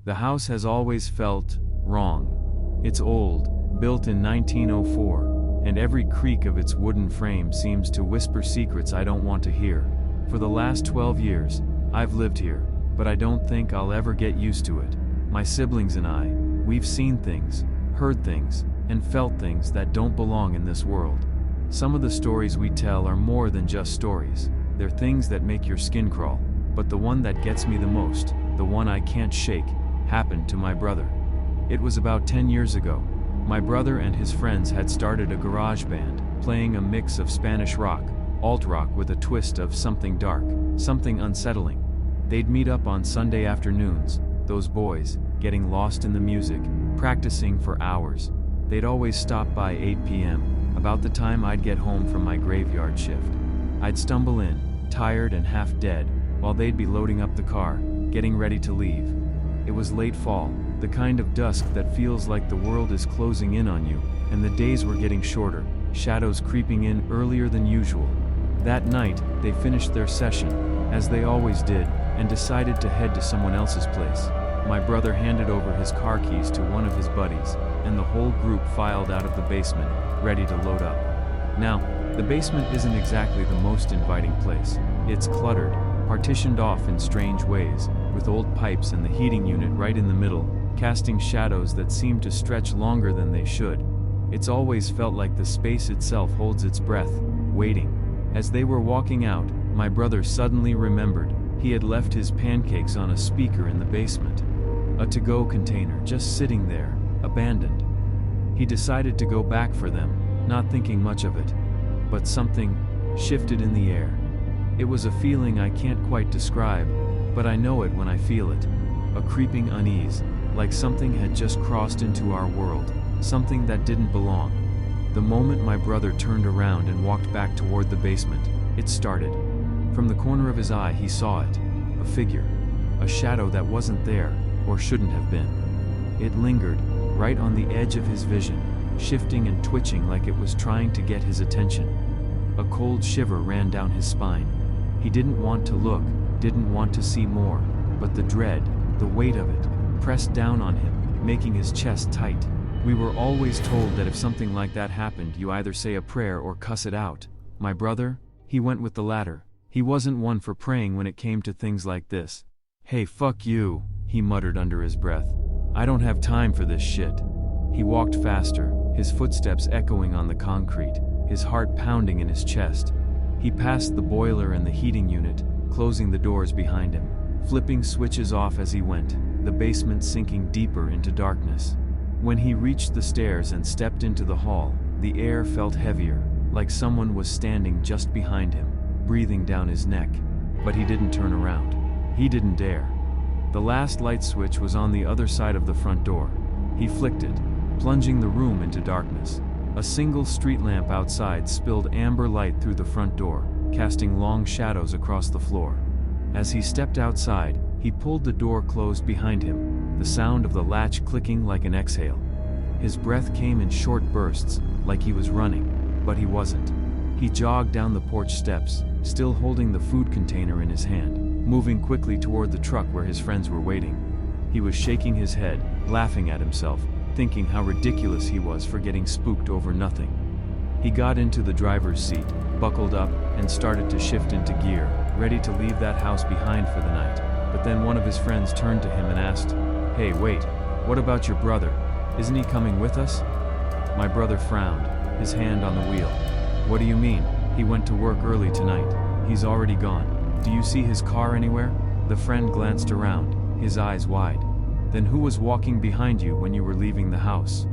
The house has always felt wrong. It's old, built in 1904, and every creak of its wooden frame seems to whisper secrets I don't want to hear. For the last 12 years, I've lived here, but I don't think I'll ever get used to it. My siblings and I, we've seen things, heard things, and felt things that don't belong in this world. Some of the stories we tell are more than just stories. They're things that make your skin crawl. But the one that gets me the most, the one I can't shake, happened to my brother. It was about 10 years ago. My brother and his friends had started a garage band, playing a mix of Spanish rock, alt rock with a twist of something dark, something unsettling. They'd meet up on Sunday afternoons, those boys, getting lost in the music, practicing for hours. They'd always stop by 8 p.m., about the time I'd get home from my graveyard shift. I'd stumble in, tired and half dead, while they'd be loading up the car, getting ready to leave. It was late fall, the kind of dusk that feels like the world is closing in on you, and the days were getting shorter, shadows creeping in earlier than usual. That night, they finished their session, as they always did, and decided to head to someone else's place. My brother handed over his car keys to one of his buddies, and the whole group filed out of the basement, ready to load up. Now, the basement isn't exactly the most inviting place. It's cluttered, partitioned off in strange ways, with old pipes and the heating unit right in the middle, casting shadows that seem to stretch longer than they should. It's always felt like the space itself holds its breath, waiting. As they were walking out, my brother suddenly remembered he had left his pancakes on a speaker in the basement. A to-go container just sitting there, abandoned. He decided to go back for them, not thinking much of it. But something shifted in the air. It was a feeling I can't quite describe, but I know it when I feel it. A creeping unease, like something had just crossed into our world, something that didn't belong. The moment my brother turned around and walked back toward the basement, it started. From the corner of his eye he saw it. A figure. A shadow that wasn't there, or shouldn't have been. It lingered, right on the edge of his vision, shifting and twitching like it was trying to get his attention. A cold shiver ran down his spine. He didn't want to look, didn't want to see more, but the dread, the weight of it, pressed down on him, making his chest tight. We were always told that if something like that happened, you either say a prayer or cuss it out. My brother, he went with the latter. He wasn't one for praying when it came to things like this. "Hey, fuck you," he muttered under his breath. "I don't have time for this shit." He walked faster, his footsteps echoing on the concrete, his heart pounding in his chest. He passed the boiler and the heating unit, closing the doors behind him, flipping switches off as he went, the basement sinking deeper into darkness. When he reached the stairs and stepped into the hall, the air felt heavier, like someone was standing just behind him, breathing down his neck. But he didn't turn around. He didn't dare. The last light switch was on the other side of the front door. He flicked it, plunging the room into darkness. A single street lamp outside spilled amber light through the front door, casting long shadows across the floor. As he stepped outside, he pulled the door closed behind him, the sound of the latch clicking like an exhale. His breath came in short bursts, like he was running, but he wasn't. He jogged down the porch steps, still holding the food container in his hand, moving quickly toward the truck where his friends were waiting. He was shaking his head, laughing at himself, thinking how ridiculous he was for getting spooked over nothing. He got into the driver's seat, buckled up, and started to shift into gear, ready to leave that house behind for the night. But then one of his friends turned to him and asked, "Hey, wait, what about your brother? Isn't he coming with us?" My brother frowned, his hand on the wheel. "What do you mean? He went to work early tonight. He's already gone. Do you see his car anywhere?" The friend glanced around, his eyes wide. "Then who was walking behind you when you were leaving the house?"